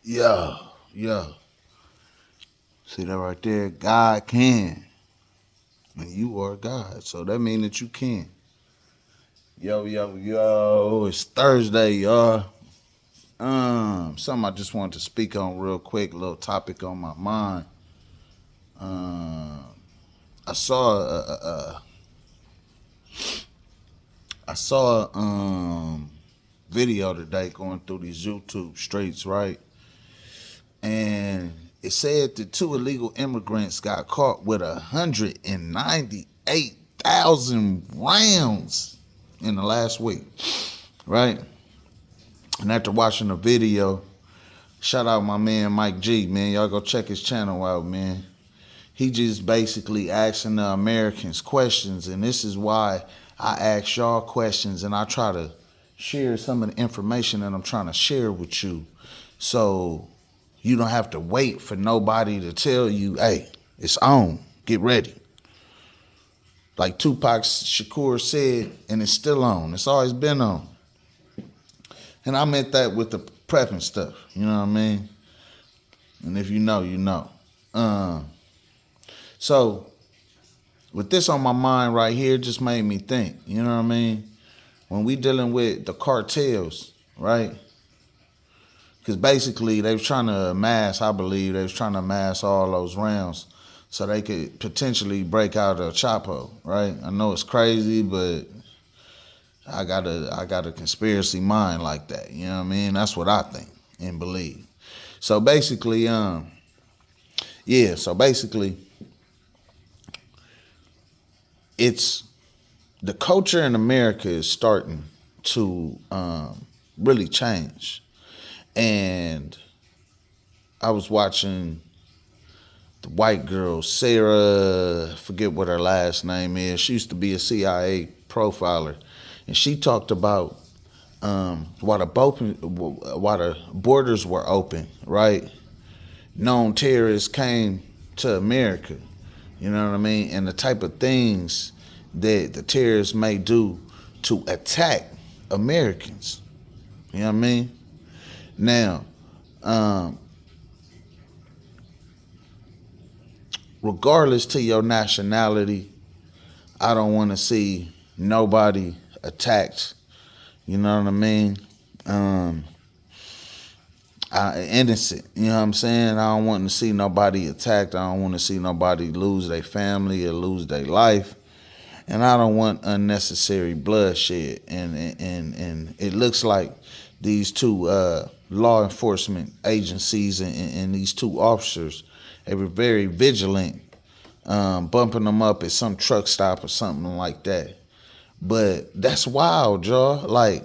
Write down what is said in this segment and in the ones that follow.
Yeah, yeah. See that right there? God can. And you are God. So that means that you can. Yo, yo, yo. It's Thursday, y'all. Something I just wanted to speak on real quick, a little topic on my mind. Um, I saw I saw video today going through these YouTube streets, right? And it said that two illegal immigrants got caught with 198,000 rounds in the last week, right? And after watching the video, shout out my man Mike G, man. Y'all go check his channel out, man. He just basically asking the Americans questions, and this is why I ask y'all questions, and I try to share some of the information that I'm trying to share with you, so you don't have to wait for nobody to tell you, hey, it's on, get ready. Like Tupac Shakur said, and it's still on. It's always been on. And I meant that with the prepping stuff, you know what I mean? And if you know, you know. So with this on my mind right here, just made me think, you know what I mean? When we dealing with the cartels, right? Because basically they was trying to amass, I believe, they was trying to amass all those rounds so they could potentially break out a Chapo, right? I know it's crazy, but I got a conspiracy mind like that, you know what I mean? That's what I think and believe. So basically, it's the culture in America is starting to really change. And I was watching the white girl, Sarah, forget what her last name is. She used to be a CIA profiler. And she talked about while the borders were open, right? Known terrorists came to America, you know what I mean? And the type of things that the terrorists may do to attack Americans, you know what I mean? Now, regardless to your nationality, I don't want to see nobody attacked. You know what I mean? Innocent. You know what I'm saying? I don't want to see nobody attacked. I don't want to see nobody lose their family or lose their life. And I don't want unnecessary bloodshed. And it looks like these two law enforcement agencies and these two officers, they were very vigilant, bumping them up at some truck stop or something like that. But that's wild, y'all. Like,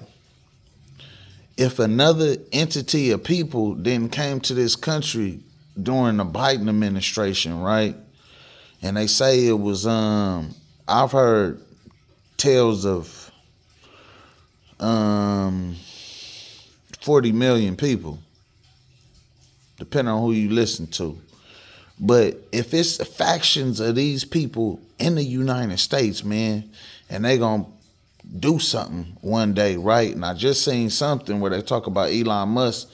if another entity of people then came to this country during the Biden administration, right? And they say it was, I've heard tales of 40 million people, depending on who you listen to. But if it's the factions of these people in the United States, man, and they gonna do something one day, right? And I just seen something where they talk about Elon Musk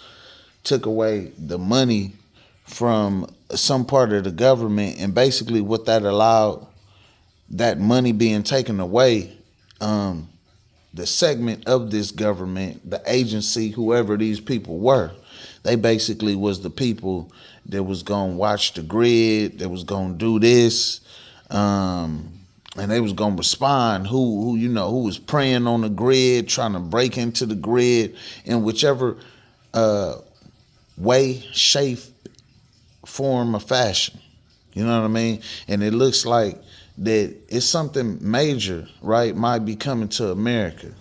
took away the money from some part of the government, and basically what that allowed, that money being taken away, the segment of this government, the agency, whoever these people were, they basically was the people that was gonna watch the grid, that was gonna do this, and they was gonna respond. Who was preying on the grid, trying to break into the grid in whichever way, shape, form, or fashion. You know what I mean? And it looks like that it's something major, right, might be coming to America.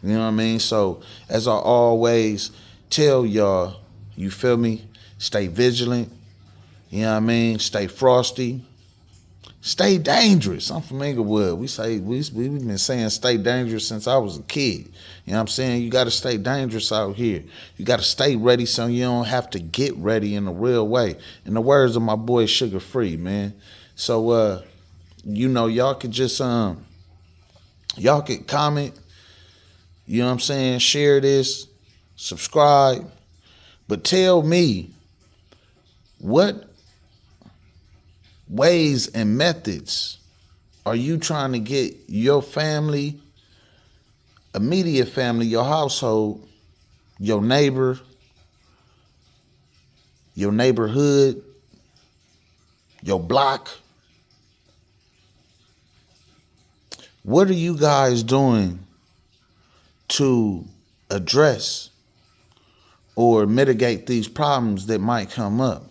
You know what I mean? So as I always tell y'all, you feel me? Stay vigilant. You know what I mean? Stay frosty. Stay dangerous. I'm from Inglewood. We've been saying stay dangerous since I was a kid. You know what I'm saying? You got to stay dangerous out here. You got to stay ready so you don't have to get ready in a real way. In the words of my boy Sugar Free, man. So, y'all could just, y'all could comment, you know what I'm saying? Share this, subscribe, But tell me, what ways and methods are you trying to get your family, immediate family, your household, your neighbor, your neighborhood, your block? What are you guys doing to address or mitigate these problems that might come up?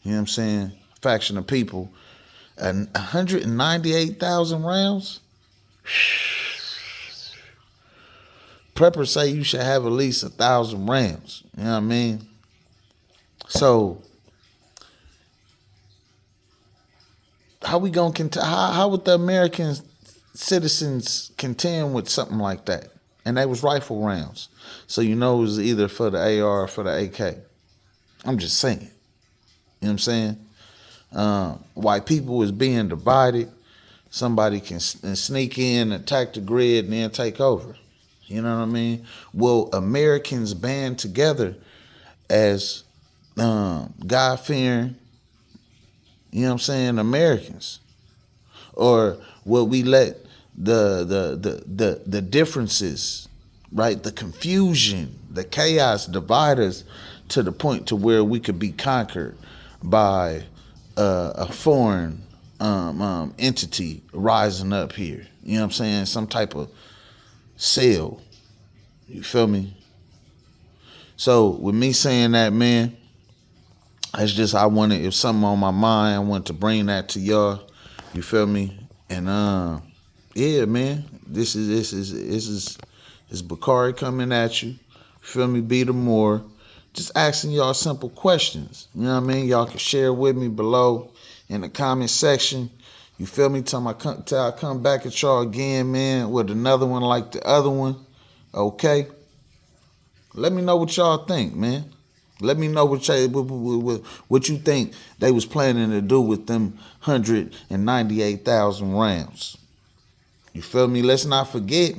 You know what I'm saying? Faction of people. And 198,000 rounds? Preppers say you should have at least 1,000 rounds. You know what I mean? So, how we gonna how would the American citizens contend with something like that? And they was rifle rounds. So you know it was either for the AR or for the AK. I'm just saying. You know what I'm saying? While people is being divided, somebody can sneak in, attack the grid, and then take over. You know what I mean? Will Americans band together as God-fearing, you know what I'm saying, Americans? Or will we let the differences, right, the confusion, the chaos divide us to the point to where we could be conquered by a foreign entity rising up here? You know what I'm saying? Some type of cell. You feel me? So with me saying that, man, it's just it was something on my mind. I wanted to bring that to y'all. You feel me? And yeah, man, this is Bakari coming at you. Feel me? Be the more. Just asking y'all simple questions. You know what I mean? Y'all can share with me below in the comment section. You feel me? Till I come back at y'all again, man, with another one like the other one. Okay? Let me know what y'all think, man. Let me know what you think they was planning to do with them 198,000 rounds. You feel me? Let's not forget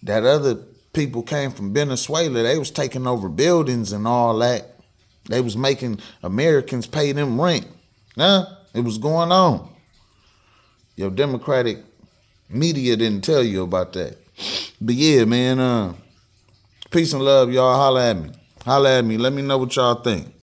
that other people came from Venezuela. They was taking over buildings and all that. They was making Americans pay them rent. It was going on. Your Democratic media didn't tell you about that. But yeah, man, peace and love, y'all. Holla at me. Let me know what y'all think.